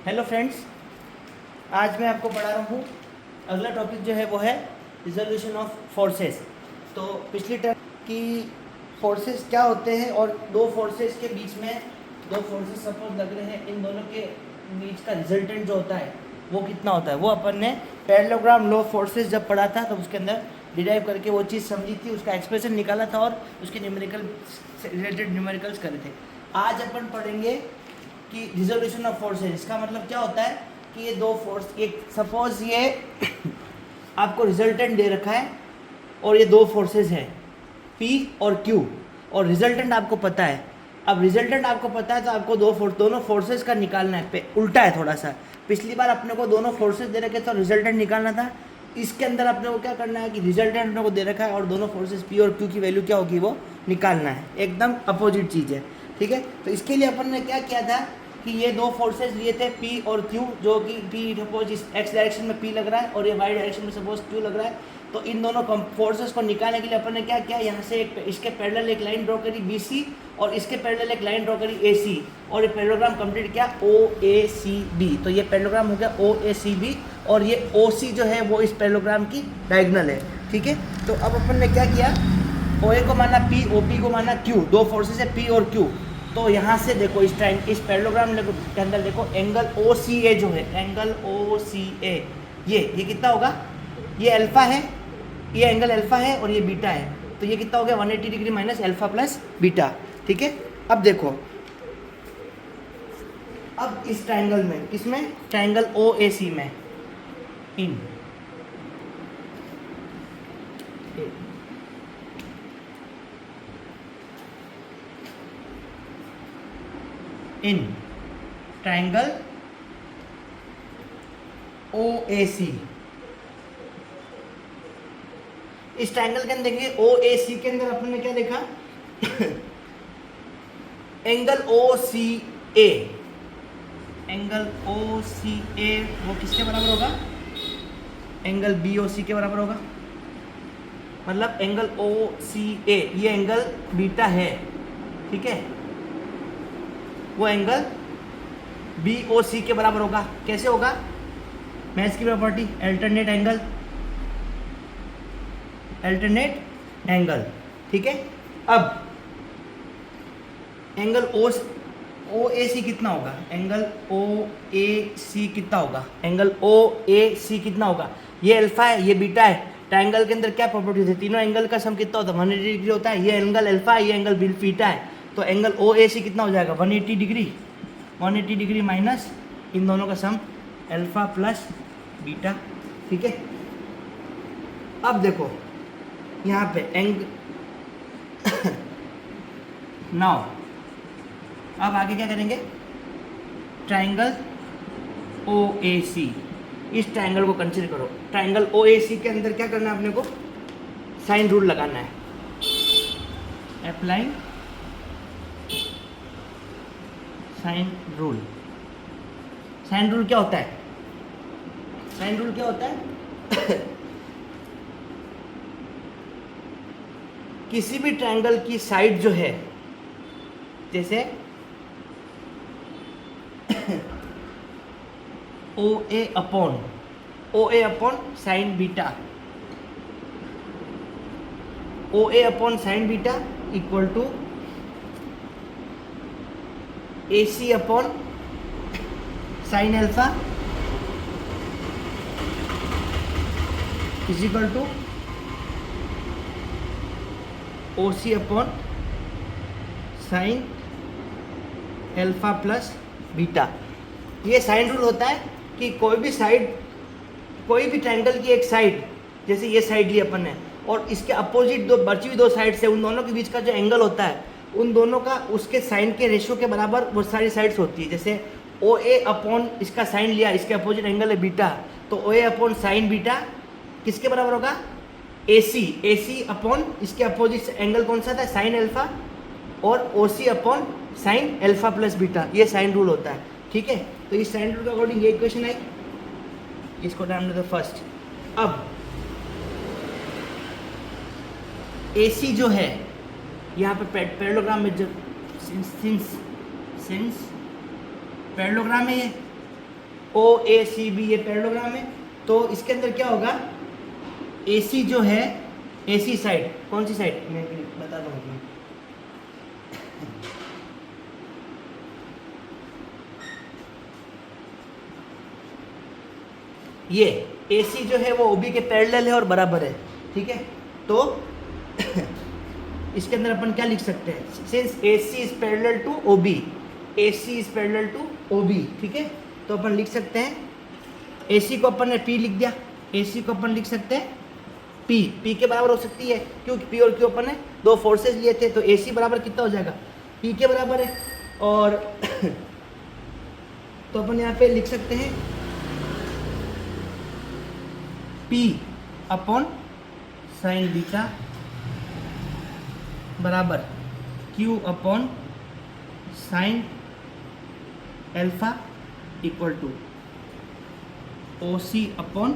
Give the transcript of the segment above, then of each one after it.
Hello friends, आज मैं आपको पढ़ा रहा हूँ। अगला टॉपिक जो है वो है रिजोल्यूशन ऑफ फोर्सेस। तो पिछली टर्म की फोर्सेस क्या होते हैं और दो फोर्सेस के बीच में दो फोर्सेस सपोज लग रहे हैं, इन दोनों के बीच का रिजल्टेंट जो होता है वो कितना होता है, वो अपन ने पैरेललोग्राम लॉ ऑफ फोर्सेस जब पढ़ा था तो उसके अंदर डिराइव करके वो चीज़ समझी थी, उसका एक्सप्रेशन निकाला था और उसके न्यूमेरिकल रिलेटेड न्यूमेरिकल्स करे थे। आज अपन पढ़ेंगे कि रिजोल्यूशन ऑफ फोर्सेस, इसका मतलब क्या होता है कि ये दो फोर्स, एक सपोज ये आपको रिजल्टेंट दे रखा है और ये दो फोर्सेस हैं P और Q, और रिजल्टेंट आपको पता है। अब रिजल्टेंट आपको पता है तो आपको दोनों फोर्सेस का निकालना है। उल्टा है थोड़ा सा, पिछली बार अपने को दोनों फोर्सेस दे रखे तो रिजल्टेंट निकालना था। इसके अंदर अपने को क्या करना है कि रिजल्टेंट अपने को दे रखा है और दोनों फोर्सेस P और Q की वैल्यू क्या होगी वो निकालना है। एकदम अपोजिट चीज़ है, ठीक है। तो इसके लिए अपन ने क्या किया था कि ये दो फोर्सेस लिए थे P और Q, जो कि P सपोज इस x डायरेक्शन में P लग रहा है और ये y डायरेक्शन में सपोज Q लग रहा है। तो इन दोनों फोर्सेस को निकालने के लिए अपन ने क्या किया, यहाँ से इसके पैरेलल एक लाइन ड्रॉ करी BC और इसके पैरेलल एक लाइन ड्रॉ करी AC, और ये पैरेललोग्राम कंप्लीट किया OACB। तो ये पैरेललोग्राम हो गया OACB और ये OC जो है वो इस पैरेललोग्राम की डायगोनल है, ठीक है। तो अब अपन ने क्या किया, OA को माना P, OP को माना Q, दो फोर्सेस है P और Q। तो यहाँ से देखो इस पैरेललोग्राम के अंदर देखो एंगल OCA जो है, एंगल OCA ये कितना होगा, ये अल्फा है, ये एंगल अल्फा है और ये बीटा है। तो ये कितना हो गया 180 degree minus alpha plus beta, ठीक है। अब देखो, अब इस ट्रायंगल में, किसमें, ट्रायंगल OAC में, इन ट्रायंगल OAC, इस ट्रायंगल के अंदर देखेंगे OAC के अंदर अपन ने क्या देखा एंगल OCA, एंगल OCA वो किसके बराबर होगा, एंगल BOC के बराबर होगा। मतलब एंगल OCA ये एंगल बीटा है, ठीक है, वो एंगल BOC के बराबर होगा। कैसे होगा, मैथ्स की प्रॉपर्टी, अल्टरनेट एंगल, ठीक है। अब एंगल OAC कितना होगा, एंगल OAC कितना होगा, एंगल OAC कितना होगा, ये अल्फा है, ये बीटा है। ट्रायंगल के अंदर क्या प्रॉपर्टी होती है, तीनों एंगल का सम कितना होता है 180 डिग्री होता है। ये एंगल अल्फा है, ये एंगल बीटा है। तो एंगल OAC कितना हो जाएगा 180 डिग्री माइनस इन दोनों का सम अल्फा प्लस बीटा, ठीक है। अब देखो यहाँ पे नाउ अब आगे क्या करेंगे, ट्रायंगल OAC, इस ट्रायंगल को कंसीडर करो। ट्रायंगल OAC के अंदर क्या करना है अपने को, साइन रूल लगाना है, applying sine rule. Sine rule क्या होता है, साइन रूल क्या होता है किसी भी ट्रायंगल की साइड जो है, जैसे OA upon sine beta, OA upon sine beta equal to AC upon sine alpha is equal to OC upon sine alpha plus beta. ये साइन रूल होता है कि कोई भी साइड, कोई भी ट्रायंगल की एक साइड, जैसे ये साइड ली अपन ने और इसके अपोजिट दो बची हुई दो साइड से, उन दोनों के बीच का जो एंगल होता है उन दोनों का उसके साइन के रेशियो के बराबर बहुत सारी साइड्स होती है। जैसे OA अपॉन इसका साइन लिया, इसके अपोजिट एंगल है बीटा, तो OA अपॉन साइन बीटा किसके बराबर होगा, AC अपॉन इसके अपोजिट एंगल कौन सा था, साइन अल्फा, और OC upon sine alpha plus beta. ये साइन रूल होता है, ठीक है। तो इस साइन रूल के अकॉर्डिंग ये इक्वेशन आई, इसको नाम देते फर्स्ट। अब AC जो है यहाँ पे पैरेललोग्राम में, जब सिंस पैरेललोग्राम है ये, ओ ए सी बी ये पैरेललोग्राम है, तो इसके अंदर क्या होगा, ए सी जो है, ए सी साइड, कौन सी साइड मैं बता दूँ, ये ए सी जो है वो ओ बी के पैरेलल है और बराबर है, ठीक है। तो इसके अंदर अपन क्या लिख सकते हैं, since A C is parallel to O B, A C is parallel to O B, ठीक है। तो अपन लिख सकते हैं ए सी को अपन ने पी लिख दिया, ए सी को अपन लिख सकते हैं पी, पी के बराबर हो सकती है, क्योंकि पी और क्यू अपन ने दो फोर्सेज लिए थे, तो ए सी बराबर कितना हो जाएगा, पी के बराबर है। और तो अपन यहाँ पे लिख सकते हैं P अपॉन साइन बीटा बराबर Q upon sine alpha equal to O C upon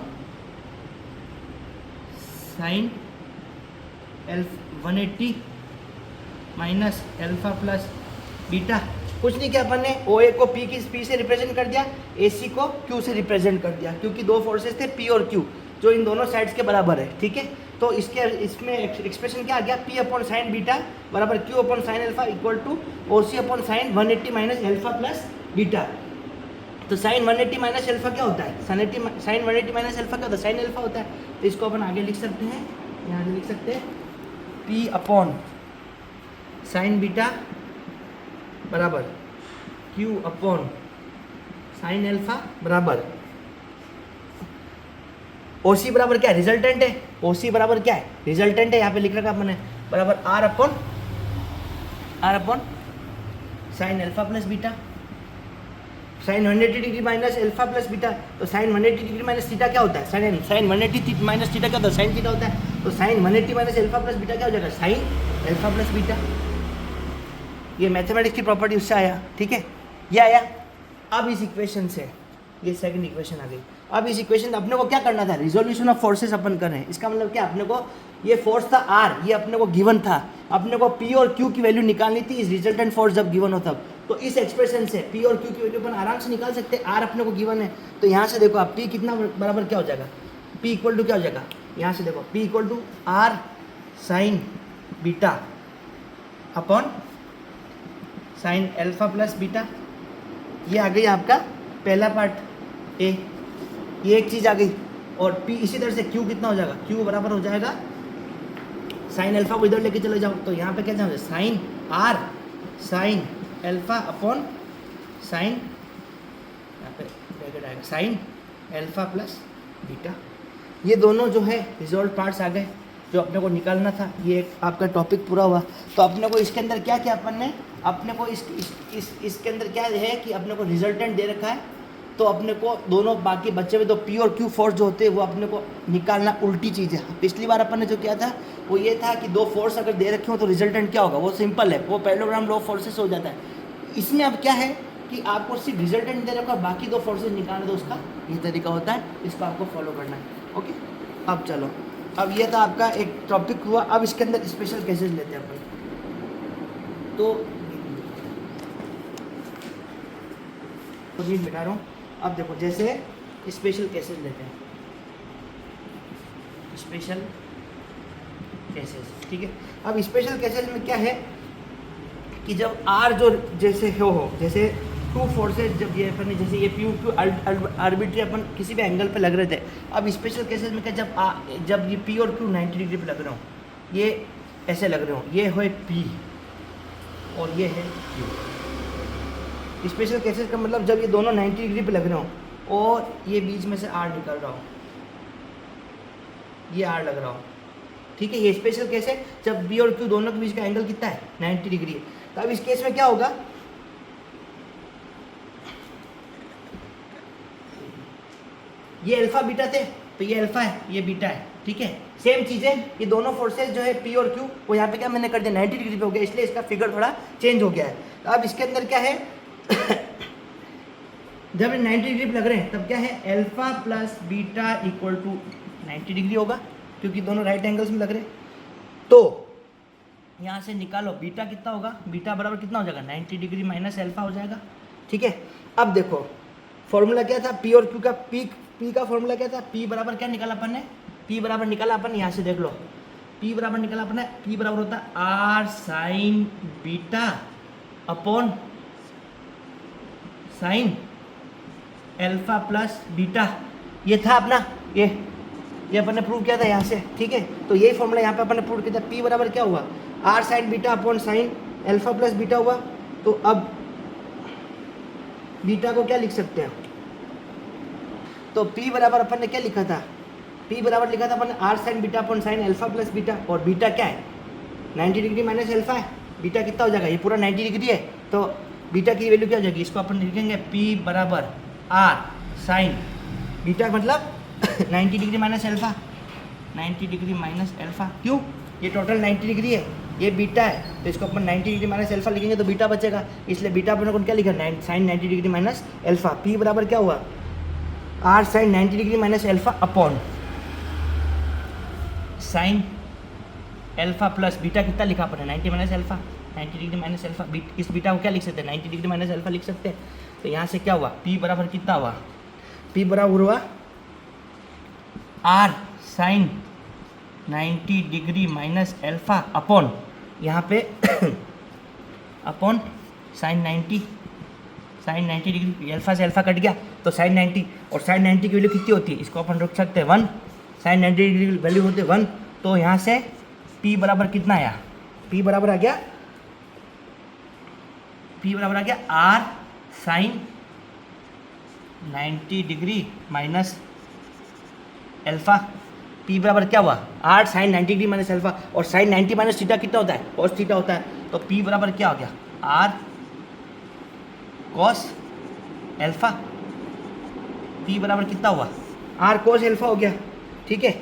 sine 180 minus alpha plus beta. कुछ नहीं किया अपन ने, ओ ए को पी से रिप्रेजेंट कर दिया, ए सी को क्यू से रिप्रेजेंट कर दिया, क्योंकि दो फोर्सेस थे पी और क्यू जो इन दोनों साइड्स के बराबर है, ठीक है। तो इसमें एक्सप्रेशन क्या आ गया, पी अपॉन साइन बीटा बराबर Q upon sine alpha equal to O C upon sine 180 minus alpha plus beta. तो साइन 180 माइनस एल्फा क्या होता है, साइन 180 माइनस एल्फा क्या होता है, साइन एल्फा होता है। तो इसको अपन आगे लिख सकते हैं, यहाँ से लिख सकते हैं पी अपॉन साइन बीटा बराबर क्यू अपॉन साइन एल्फा बराबर ओ सी बराबर क्या है, रिजल्टेंट है, ओ सी बराबर क्या है, रिजल्टेंट है, यहाँ पे लिख रखा मैंने, बराबर R upon sine alpha plus beta, sine 180 degree minus alpha plus beta. तो साइन 180 डिग्री माइनस थीटा क्या होता है, साइन 180 माइनस थीटा क्या होता है, साइन थीटा होता है। तो sine 180 minus alpha plus beta क्या हो जाएगा, साइन एल्फा प्लस बीटा। ये मैथमेटिक्स की प्रॉपर्टी उससे आया, ठीक है, ये आया। अब इस इक्वेशन से ये सेकंड इक्वेशन आ गई। अब इस इक्वेशन अपने को क्या करना था, रिजोल्यूशन ऑफ फोर्सेस अपन कर रहे हैं। इसका मतलब क्या, अपने को ये फोर्स था आर, ये अपने को गिवन था, अपने को पी और क्यू की वैल्यू निकालनी थी इस रिजल्टेंट फोर्स जब गिवन हो तब। तो इस एक्सप्रेशन से पी और क्यू की वैल्यू अपन आराम से निकाल सकते हैं, आर अपने को गिवन है। तो यहाँ से देखो आप पी कितना बराबर क्या हो जाएगा, पी इक्वल टू क्या हो जाएगा, यहाँ से देखो P equal to R sine beta upon sine alpha plus beta. ये आ गई आपका पहला पार्ट ए, ये एक चीज़ आ गई। और पी इसी तरह से क्यू कितना हो जाएगा, क्यू बराबर हो जाएगा साइन एल्फा को इधर लेके चले जाओ, तो यहाँ पे क्या जाओगे, sine R sine alpha upon sine, यहाँ पे ब्रैकेट आएगा साइन एल्फा प्लस बीटा। ये दोनों जो है रिजल्ट पार्ट्स आ गए जो अपने को निकालना था। ये एक आपका टॉपिक पूरा हुआ। तो अपने को इसके अंदर क्या किया अपन ने, अपने को इसके अंदर क्या है कि अपने को रिजल्टेंट दे रखा है, तो अपने को दोनों बाकी बच्चे में तो पी और क्यू फोर्स जो होते हैं वो अपने को निकालना उल्टी चीज़ है। पिछली बार अपन ने जो किया था वो ये था कि दो फोर्स अगर दे रखे हो तो रिजल्टेंट क्या होगा, वो सिंपल है, वो पैरेललोग्राम लॉ ऑफ फोर्सेस हो जाता है। इसमें अब क्या है कि आपको सिर्फ रिजल्टेंट दे रखा, बाकी दो फोर्सेज निकालना, तो उसका ये तरीका होता है, इसको आपको फॉलो करना है। ओके, अब चलो, अब ये था आपका एक टॉपिक हुआ। अब इसके अंदर स्पेशल केसेस लेते हैं अपन। तो मीट बिठा रहा हूँ। अब देखो, जैसे स्पेशल केसेस लेते हैं, स्पेशल केसेस, ठीक है। अब स्पेशल केसेस में क्या है कि जब आर जो जैसे जैसे टू फोर्सेज, जब ये अपन जैसे ये पी क्यू आर्बिट्री अपन किसी भी एंगल पे लग रहे थे। अब स्पेशल केसेस में क्या, जब ये पी और क्यू 90 डिग्री पे लग रहे हो, ये ऐसे लग रहे हो, ये हो पी और ये है क्यू। स्पेशल केसेस का मतलब जब ये दोनों 90 डिग्री पे लग रहे हो और ये बीच में से आर निकल रहा हो, ये आर लग रहा हो, ठीक है। ये स्पेशल केस है जब बी और क्यू दोनों के बीच का एंगल कितना है, 90 डिग्री है। तो अब इस केस में क्या होगा, ये अल्फा बीटा थे, तो ये अल्फा है, ये बीटा है, ठीक है। सेम चीज़ें, ये दोनों फोर्सेज जो है पी और क्यू, वो यहाँ पे क्या मैंने कर दिया 90 डिग्री पे हो गया, इसलिए इसका फिगर थोड़ा चेंज हो गया है। तो अब इसके अंदर क्या है जब 90 डिग्री पे लग रहे हैं तब क्या है, alpha plus beta equal to 90 degree होगा, क्योंकि दोनों राइट एंगल्स में लग रहे हैं। तो यहाँ से निकालो बीटा कितना होगा, बीटा बराबर कितना हो जाएगा, 90 डिग्री माइनस अल्फा हो जाएगा, ठीक है। अब देखो फॉर्मूला क्या था पी और क्यू का? पी का फॉर्मूला क्या था? पी बराबर क्या निकाला अपन ने? पी बराबर निकाला अपन, यहाँ से देख लो, पी बराबर निकाला अपन ने, पी बराबर होता है R sine beta upon sine alpha plus beta. ये था अपना, ये अपन ने प्रूव किया था यहाँ से, ठीक है। तो यही फॉर्मूला यहाँ पे अपन ने प्रूव किया था। पी बराबर क्या हुआ? R sine beta upon sine alpha plus beta हुआ। तो अब बीटा को क्या लिख सकते हैं? तो पी बराबर अपन ने क्या लिखा था? पी बराबर लिखा था अपन ने R sine beta upon sine alpha plus beta, और बीटा क्या है? 90 डिग्री माइनस एल्फा है। बीटा कितना हो जाएगा? ये पूरा 90 डिग्री है, तो बीटा की वैल्यू क्या हो जाएगी? इसको अपन लिखेंगे पी बराबर आर साइन बीटा मतलब 90 degree minus alpha, 90 degree minus alpha. क्यों? ये टोटल 90 डिग्री है, ये बीटा है, तो इसको अपन 90 डिग्री माइनस एल्फा लिखेंगे तो बीटा बचेगा, इसलिए बीटा अपन को क्या लिखा? Sine 90 degree minus alpha. P बराबर क्या हुआ? R sine 90 degree minus alpha upon sine alpha plus beta. कितना लिखा अपन ने? 90 minus alpha, 90 degree minus alpha. इस बीटा को क्या लिख सकते हैं? 90 डिग्री माइनस एल्फा लिख सकते हैं। तो यहाँ से क्या हुआ? पी बराबर कितना हुआ? पी बराबर हुआ R sine 90 degree minus alpha upon यहाँ पे अपॉन साइन 90 डिग्री, एल्फा से एल्फा कट गया तो साइन 90, और साइन 90 की वैल्यू कितनी होती है? इसको अपन रख सकते हैं 1, साइन 90 डिग्री की वैल्यू होती है 1। तो यहाँ से P बराबर कितना आया? P बराबर आ गया R sine 90 degree minus alpha. P बराबर क्या हुआ? R sine 90 degree minus alpha, और साइन 90 माइनस थीटा कितना होता है? कॉस थीटा होता है। तो P बराबर क्या हो गया? Are cos alpha. P बराबर कितना हुआ? आर कॉस एल्फा हो गया, ठीक है।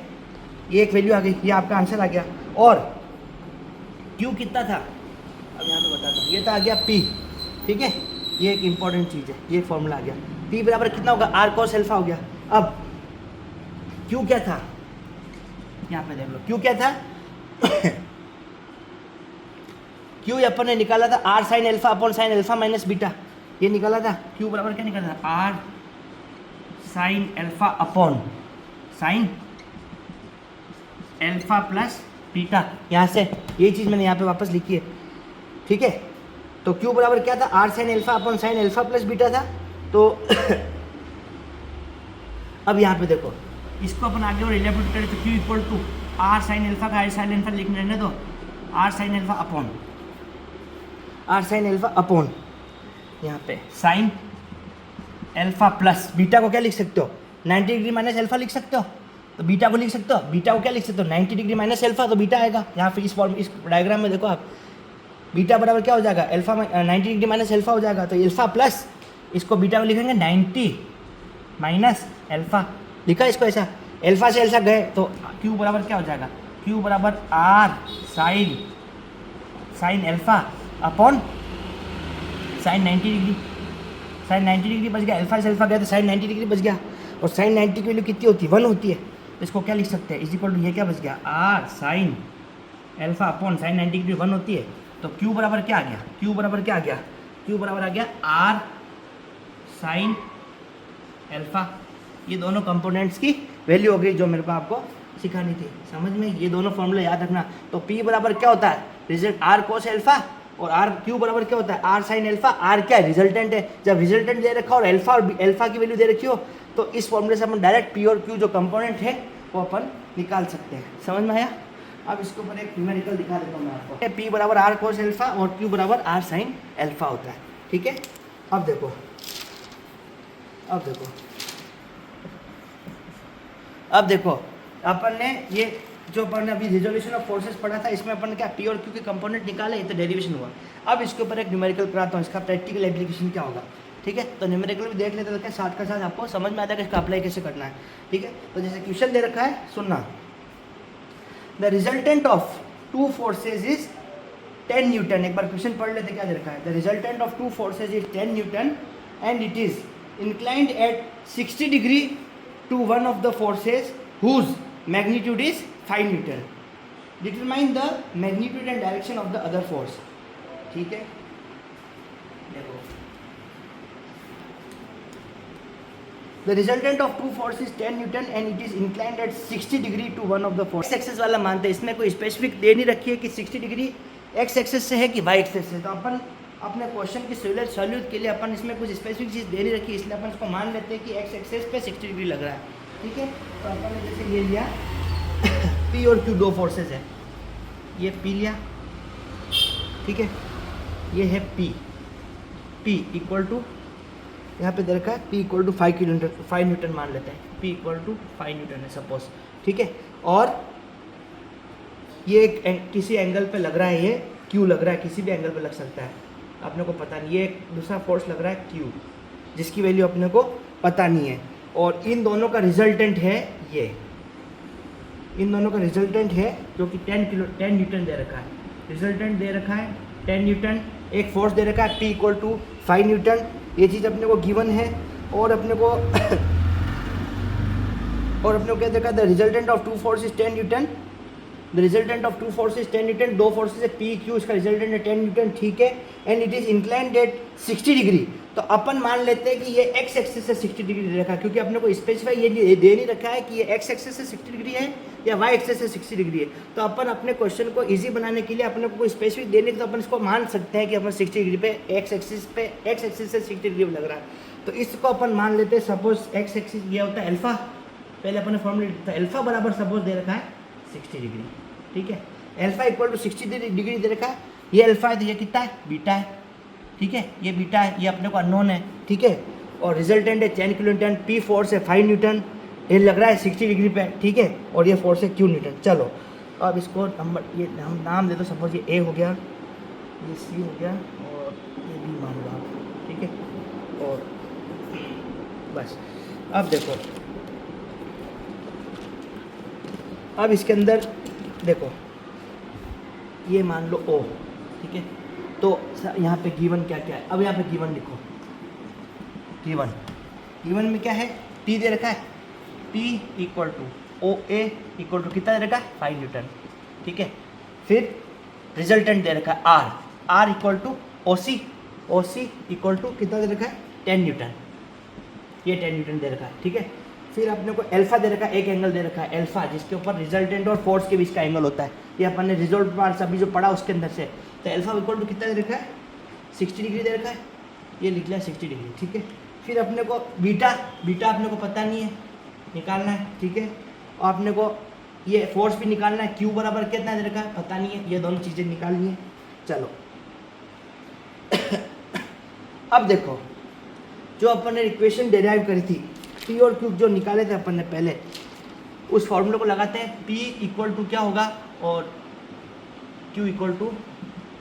ये एक वैल्यू आ गई, ये आपका आंसर आ गया। और Q कितना था? अब यहाँ पे बताता हूँ। ये तो आ गया P, ठीक है। ये एक इंपॉर्टेंट चीज़ है, ये फॉर्मूला आ गया। P बराबर कितना होगा? आर कॉस एल्फा हो गया। अब Q क्या था? यहाँ पे देख लो, Q क्या था? Q अपन ने निकाला था R sine alpha upon sine alpha minus beta, ये निकाला था। Q बराबर क्या निकाला था? R sine alpha upon sine alpha plus beta. यहाँ से ये चीज़ मैंने यहाँ पे वापस लिखी है, ठीक है। तो Q बराबर क्या था? R sine alpha upon sine alpha plus beta था। तो अब यहाँ पे देखो, इसको अपन आगे और इलेबोरेट करें तो Q equal to R sine alpha का आर साइन एल्फा लिखने रहने दो, आर साइन एल्फा अपॉन यहाँ पे साइन एल्फा प्लस बीटा को क्या लिख सकते हो? 90 डिग्री माइनस एल्फा लिख सकते हो, तो बीटा को लिख सकते हो। बीटा को क्या लिख सकते हो? 90 डिग्री माइनस एल्फा, तो बीटा आएगा। यहाँ पे इस डायग्राम में देखो आप, बीटा बराबर क्या हो जाएगा? एल्फा 90 डिग्री माइनस एल्फा हो जाएगा, तो एल्फा प्लस इसको बीटा को लिखेंगे 90 माइनस एल्फा, लिखा इसको ऐसा। एल्फा से एल्फा गए तो Q बराबर क्या हो जाएगा? Q बराबर R sine alpha upon sine 90 degree, sine 90 degree बच गया। एल्फा से एल्फा गया तो साइन 90 डिग्री बच गया, और साइन 90 की वैल्यू कितनी होती है? 1 होती है। तो इसको क्या लिख सकते हैं? इज इक्वल टू ये क्या बच गया? R sine alpha upon sine 90 degree 1 होती है। तो Q बराबर क्या आ गया? Q बराबर क्या आ गया? Q बराबर आ गया आर साइन एल्फा। ये दोनों कंपोनेंट्स की वैल्यू हो गई जो मेरे को आपको सिखानी थी, समझ में? ये दोनों फॉर्मूला याद रखना। तो P बराबर क्या होता है? रिजल्ट आर कोस एल्फा, और आर Q बराबर क्या होता है? R sine alpha. आर क्या है? रिजल्टेंट है। जब रिजल्टेंट दे रखा और एल्फा की वैल्यू दे रखी हो तो इस फॉर्मूले से अपन डायरेक्ट P और Q जो कंपोनेंट है वो अपन निकाल सकते हैं। समझ में आया? अब इसके ऊपर एक न्यूमेरिकल दिखा देता हूँ मैं आपको। P बराबर आर कोस एल्फा और Q बराबर आर साइन एल्फा होता है, ठीक है। अब देखो अपन ने ये जो अपन ने अभी रिजोल्यूशन ऑफ फोर्सेस पढ़ा था, इसमें अपन ने क्या P और Q के कंपोनेंट निकाले, ये तो डेरिवेशन हुआ। अब इसके ऊपर एक न्यूमेरिकल कराता हूँ, इसका प्रैक्टिकल एप्लीकेशन क्या होगा, ठीक है। तो न्यूमेरिकल भी देख लेते हैं, साथ का साथ आपको समझ में आता है कि इसका अप्लाई कैसे करना है, ठीक है। तो जैसे क्वेश्चन दे रखा है, सुनना। The resultant of two forces is 10 Newton. एक बार क्वेश्चन पढ़ लेते क्या दे रखा है। The resultant of two forces is 10 newton and it is inclined at 60 degree to one of the forces whose magnitude is 5 Newton. Determine the magnitude and direction of the other force. ठीक है, देखो the resultant of two force is 10 newton and it is inclined at 60 degree to one of the force. Axis वाला मानते हैं, इसमें कोई specific दे नहीं रखी है कि 60 डिग्री एक्स एक्सेस से है कि वाई एक्सेस से। तो अपन अपने क्वेश्चन की सॉल्यूट के लिए अपन इसमें कुछ स्पेसिफिक चीज़ दे नहीं रखी, इसलिए अपन इसको मान लेते हैं कि एक्स एक्सेस पे 60 डिग्री लग रहा है। ठीक है, तो अपन ने जैसे ये लिया पी और क्यू दो फोर्सेज है, ये पी लिया, ठीक है, ये है पी इक्वल टू, यहाँ पे दे रखा है पी इक्वल टू 5 न्यूटन मान लेते हैं, पी इक्वल टू 5 न्यूटन है सपोज, ठीक है। और ये किसी एंगल पे लग रहा है, ये क्यू लग रहा है, किसी भी एंगल पे लग सकता है, अपने को पता नहीं। ये एक दूसरा फोर्स लग रहा है क्यू, जिसकी वैल्यू अपने को पता नहीं है, और इन दोनों का रिजल्टेंट है ये, इन दोनों का रिजल्टेंट है जो कि 10 न्यूटन दे रखा है, रिजल्टेंट दे रखा है 10 न्यूटन, एक फोर्स दे रखा है P इक्वल टू 5 न्यूटन, ये चीज़ अपने को गिवन है। और अपने को क्या देखा, the resultant of two force is 10 newton, the resultant of two force is 10 newton, दो फोर्सेज है P Q, इसका रिजल्टेंट है 10 न्यूटन, ठीक है, and it is inclined at 60 degree. तो अपन मान लेते हैं कि ये एक्स एक्सिस से 60 डिग्री दे रखा है, क्योंकि अपने को स्पेसिफाई ये दे नहीं रखा है कि ये एक्स एक्सिस से 60 डिग्री है या वाई एक्सिस से 60 डिग्री है। तो अपन अपने क्वेश्चन को इजी बनाने के लिए अपने को कोई स्पेसिफिक देने के, तो अपन इसको मान सकते हैं कि अपन 60 डिग्री पे एक्स एक्सिस से 60 डिग्री लग रहा है। तो इसको अपन मान लेते हैं, सपोज एक्स एक्सिस ये होता है अल्फा, पहले अपन ने फॉर्मूला लिखा था, अल्फा बराबर सपोज दे रखा है 60 डिग्री, ठीक है, अल्फा इक्वल टू 60 डिग्री दे रखा है, ये अल्फा है तो ये कितना है, बीटा है, ठीक है, ये बीटा है, ये अपने को अननोन है, ठीक है, और रिजल्टेंट है 10 किलो न्यूटन, पी फोर्स है 5 न्यूटन, ये लग रहा है 60 डिग्री पे, ठीक है, और ये फोर्स है क्यू न्यूटन। चलो अब इसको नंबर, ये हम नाम दे दो, सपोज ये ए हो गया, ये सी हो गया, और ये बी मान लो आप, ठीक है, और बस। अब देखो, अब इसके अंदर देखो, ये मान लो ओ, ठीक है, तो यहाँ पे गिवन क्या क्या है, अब यहाँ पे गिवन लिखो, गिवन में क्या है, टी दे रखा है, P equal to O A equal to कितना दे रखा है 5 न्यूटन, ठीक है, फिर रिजल्टेंट दे रखा है R equal to O C equal to कितना दे रखा है 10 न्यूटन, ये 10 न्यूटन दे रखा है, ठीक है। फिर अपने को अल्फा दे रखा है, एक एंगल दे रखा है अल्फा, जिसके ऊपर रिजल्टेंट और फोर्स के बीच का एंगल होता है, ये अपन ने रिजल्ट पार्ट अभी जो पढ़ा उसके अंदर से। तो अल्फा इक्वल टू कितना दे रखा है 60 डिग्री दे रखा है, ये लिख लिया 60 डिग्री, ठीक है। फिर अपने को बीटा अपने को पता नहीं है, निकालना है, ठीक है, और अपने को ये फोर्स भी निकालना है, क्यू बराबर कितना दे रखा है पता नहीं है, ये दोनों चीज़ें निकालनी है। चलो अब देखो, जो अपन ने इक्वेशन डेराइव करी थी, पी और क्यू जो निकाले थे अपन ने पहले, उस फॉर्मूले को लगाते हैं, पी इक्वल टू क्या होगा और क्यू इक्वल टू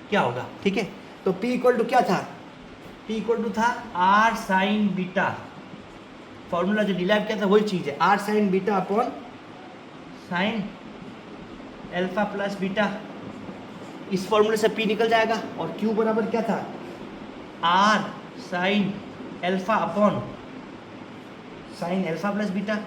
क्या होगा, ठीक है। तो पी इक्वल टू क्या था, पी इक्वल टू था आर साइन बीटा, फॉर्मूला जो डिराइव किया था वही चीज़ है, R sine beta upon sine alpha plus beta, इस फॉर्मूले से पी निकल जाएगा, और क्यू बराबर क्या था R sine alpha upon sine alpha plus beta.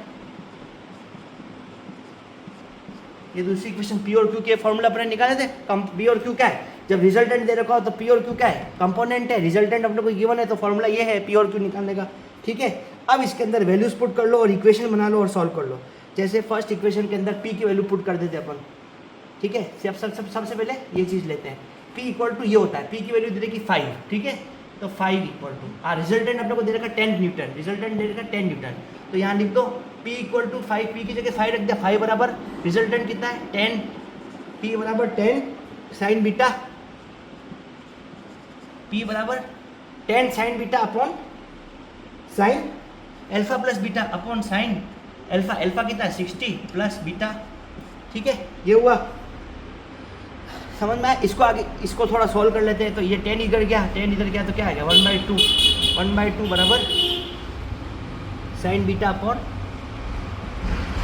ये दूसरी इक्वेशन पी और क्यू के फॉर्मूला पर निकाले थे। पी और क्यू क्या है, जब रिजल्टेंट दे रखा हो तो पी और क्यू क्या है, कंपोनेंट है, रिजल्टेंट अपने को गिवन है, तो फॉर्मूला ये है पी और क्यू निकालने का, ठीक है। अब इसके अंदर वैल्यूज पुट कर लो और इक्वेशन बना लो और सॉल्व कर लो। जैसे फर्स्ट इक्वेशन के अंदर पी की वैल्यू पुट कर देते अपन, ठीक है। सबसे पहले ये चीज़ लेते हैं, पी इक्वल टू ये होता है, पी की वैल्यू दे रखी 5, ठीक है, तो 5 इक्वल टू रिजल्टेंट अपने को दे रखा 10 न्यूटन, रिजल्टेंट दे रखा 10 न्यूटन, तो यहाँ लिख दो P इक्वल टू 5, पी की जगह 5 रख दिया, 5 बराबर रिजल्टेंट कितना है 10, P बराबर 10 साइन बीटा, P बराबर 10 sign beta upon sine alpha plus beta upon sine alpha, alpha कितना है 60 प्लस बीटा, ठीक है। ये हुआ, समझ में आया। इसको आगे, इसको थोड़ा सॉल्व कर लेते हैं। तो ये 10 इधर गया, 10 इधर गया तो क्या आएगा 1/2 बराबर sign beta upon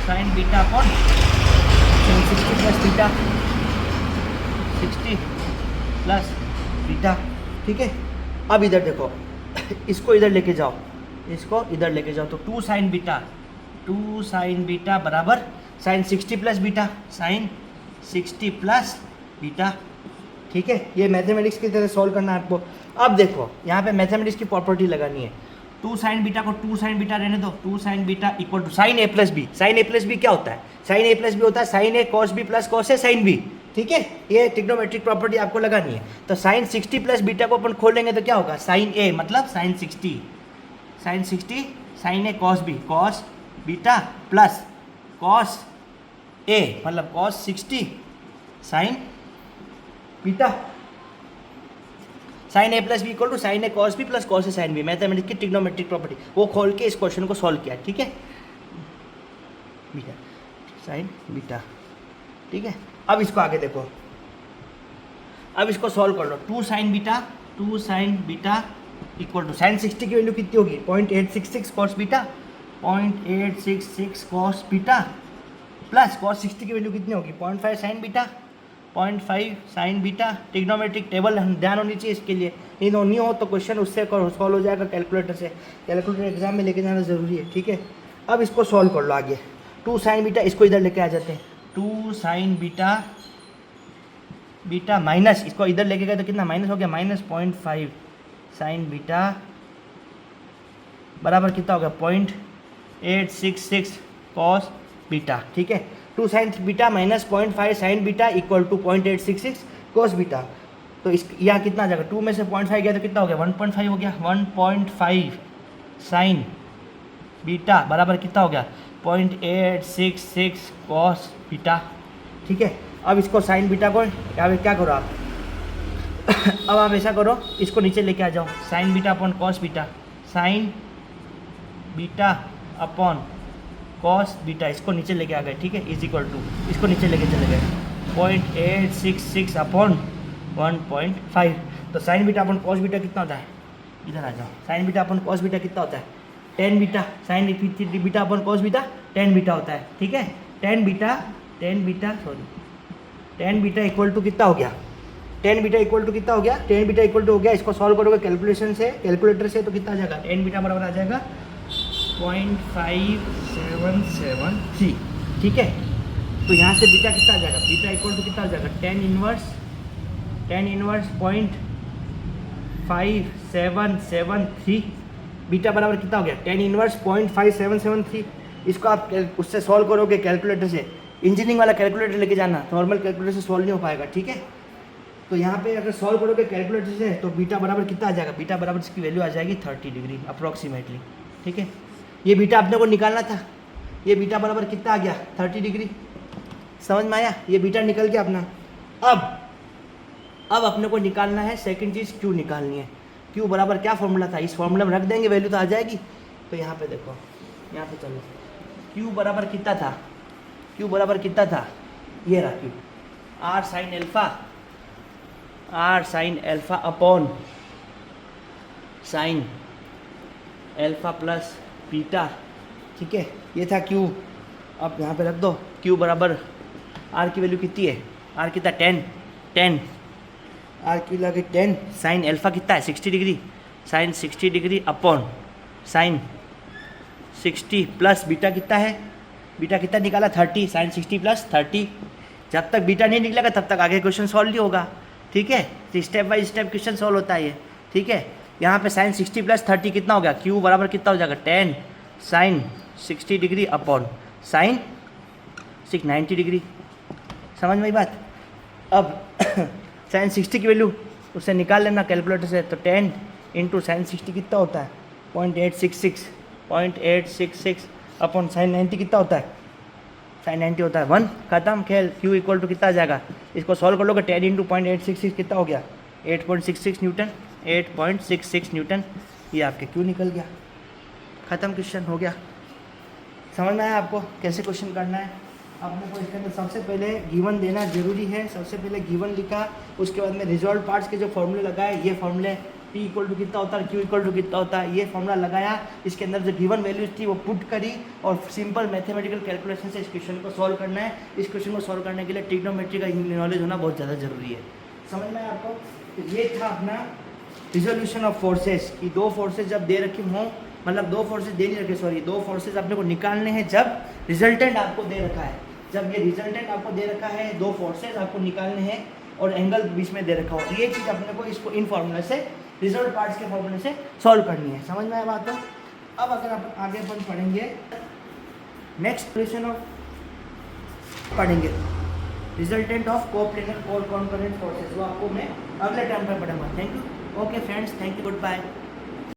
sine 60 plus beta, 60 plus beta, ठीक है। अब इधर देखो, इसको इधर लेके जाओ, इसको इधर लेके जाओ, तो 2 साइन बीटा बराबर sine 60 plus beta, sine 60 plus beta, ठीक है। ये मैथमेटिक्स की तरह सॉल्व करना है आपको। अब देखो, यहाँ पे मैथमेटिक्स की प्रॉपर्टी लगानी है। टू साइन बीटा को टू साइन बीटा रहने दो, two sine beta equal to sine A plus B. Sine A plus B क्या होता है? साइन ए प्लस बी होता है sine A cos B plus cos A sine B. ठीक है, ये ट्रिग्नोमेट्रिक प्रॉपर्टी आपको लगानी है। तो साइन 60 प्लस बीटा को अपन खोलेंगे तो क्या होगा? साइन ए मतलब sine 60, sine 60 sine A cos beta plus cos A मतलब cos 60 sine beta. Sine A plus B equal to sine A cos B plus cos A sine B, mathematics की trigonometric property वो खोल के इस question को solve किया। ठीक है, बीटा साइन बीटा। ठीक है, अब इसको आगे देखो, अब इसको सॉल्व कर लो। Two sine beta equal to sine 60 की वैल्यू कितनी होगी? 0.866 cos beta, 0.866 cos beta plus cos 60 की वैल्यू कितनी होगी? 0.5 sine beta, 0.5 sine beta. Trigonometric table ध्यान होनी चाहिए इसके लिए, ये नहीं हो तो क्वेश्चन उससे सॉल्व हो जाएगा कैलकुलेटर से। कैलकुलेटर एग्जाम में लेके जाना ज़रूरी है। ठीक है, अब इसको सॉल्व कर लो आगे। टू साइन बीटा, इसको इधर लेके आ जाते हैं। टू साइन बीटा माइनस, इसको इधर लेके गए तो कितना माइनस हो गया? माइनस 0.5 साइन बीटा बराबर कितना हो गया? 0.866 कॉस बीटा। ठीक है, two sine beta minus 0.5 sine beta equal to 0.866 cos beta. तो इस यहाँ कितना आ जाएगा? 2 में से 0.5 गया तो कितना हो गया? 1.5 हो गया। 1.5 साइन बीटा बराबर कितना हो गया? 0.866 कॉस बीटा। ठीक है, अब इसको साइन बीटा को यहाँ क्या करो आप अब आप ऐसा करो, इसको नीचे लेके आ जाओ। Sign beta upon cos beta, sign beta upon cos beta, इसको नीचे लेके आ गए। ठीक है, इज इक्वल टू, इसको नीचे लेके चले गए 0.866 अपॉन 1.5। तो sign beta upon cos beta कितना होता है? इधर आ जाओ। Sign beta upon cos beta कितना होता है? 10 beta. Sign beta upon cos beta 10 beta होता है। ठीक है, 10 बीटा इक्वल टू कितना हो गया? 10 बीटा इक्वल टू कितना हो गया? 10 बीटा इक्वल टू हो गया, इसको सॉल्व करोगे कैलकुलेटर से तो कितना आ जाएगा? 10 बीटा बराबर आ जाएगा 0.5773। ठीक है, तो यहाँ से बीटा कितना आ जाएगा? बीटा इक्वल टू कितना आ जाएगा? 10 इनवर्स 0.5773। बीटा बराबर कितना हो गया? 10 इनवर्स 0.5773। इसको आप उससे सॉल्व करोगे कैलकुलेटर से। इंजीनियरिंग वाला कैलकुलेटर लेके जाना, नॉर्मल कैलकुलेटर से सॉल्व नहीं हो पाएगा। ठीक है, तो यहाँ पे अगर सॉल्व करोगे कैलकुलेटर से तो बीटा बराबर कितना आ जाएगा? बीटा बराबर इसकी वैल्यू आ जाएगी 30 डिग्री अप्रॉक्सीमेटली। ठीक है, ये बीटा अपने को निकालना था। ये बीटा बराबर कितना आ गया? 30 डिग्री। समझ में आया? ये बीटा निकल गया अपना। अब अपने को निकालना है सेकंड चीज़, क्यू निकालनी है। क्यू बराबर क्या फॉर्मूला था? इस फॉर्मूला में रख देंगे, वैल्यू तो आ जाएगी। तो यहाँ पे देखो, यहाँ पे चलो, क्यू बराबर कितना था? क्यू बराबर कितना था? ये रहा Q, R sine alpha upon sine alpha plus beta. ठीक है, ये था क्यू। अब यहाँ पे रख दो, क्यू बराबर आर की वैल्यू कितनी है? आर कितना? 10 आर की लगे 10 साइन एल्फा कितना है? 60 degree. Sine 60 degree upon sine 60 plus beta कितना है? बीटा कितना निकाला? 30। Sine 60 plus 30। जब तक बीटा नहीं निकलेगा तब तक आगे क्वेश्चन सॉल्व नहीं होगा। ठीक है, तो step by step question solve होता है ये। ठीक है, यहाँ पे साइन 60 प्लस 30 कितना हो गया? क्यू बराबर कितना हो जाएगा? 10 sine 60 degree upon sine 90 degree. समझ में बात? अब साइन 60 की वैल्यू उससे निकाल लेना कैलकुलेटर से। तो 10 इंटू साइन 60 कितना होता है? 0.866 अपॉन साइन 90 कितना होता है? साइन 90 होता है 1। खत्म खेल। क्यू इक्वल टू कितना आ जाएगा? इसको सॉल्व कर लोगे, 10 इंटू 0.866 कितना हो गया? 8.66 न्यूटन। 8.66 न्यूटन। ये आपके क्यू निकल गया। ख़त्म, क्वेश्चन हो गया। समझ में आया आपको कैसे क्वेश्चन करना है? अपने को इसके अंदर सबसे पहले गिवन देना जरूरी है। सबसे पहले गिवन लिखा, उसके बाद में रिजॉल्व पार्ट्स के जो फॉर्मूले लगाए, ये फॉर्मूले P इक्वल टू कितना होता है, Q इक्वल टू कितना होता है, ये फॉर्मूला लगाया। इसके अंदर जो गिवन वैल्यूज थी वो पुट करी और सिंपल मैथमेटिकल कैलकुलेशन से इस क्वेश्चन को सॉल्व करना है। इस क्वेश्चन को सॉल्व करने के लिए ट्रिग्नोमेट्री का नॉलेज होना बहुत ज़्यादा जरूरी है। समझ में आया आपको? तो ये था अपना रिजोल्यूशन ऑफ फोर्सेस की। दो फोर्सेज जब दे रखी हों, मतलब दो फोर्सेज दे नहीं रखे, सॉरी, दो फोर्सेज अपने को निकालने हैं जब रिजल्टेंट आपको दे रखा है। जब ये रिजल्टेंट आपको दे रखा है, दो फोर्सेज आपको निकालने हैं और एंगल बीच में दे रखा हो, ये चीज़ अपने को इसको इन फॉर्मूला से रिजल्ट पार्ट्स के फॉर्मूले से सॉल्व करनी है। समझ में आया बात? तो अब अगर आप आगे अपन पढ़ेंगे नेक्स्ट सोल्यूशन ऑफ पढ़ेंगे रिजल्टेंट ऑफ कोप्लेनर और कॉन्करेंट फोर्सेस, वो आपको मैं अगले टाइम पे पढ़ूंगा। Thank you. Okay friends, thank you, good bye.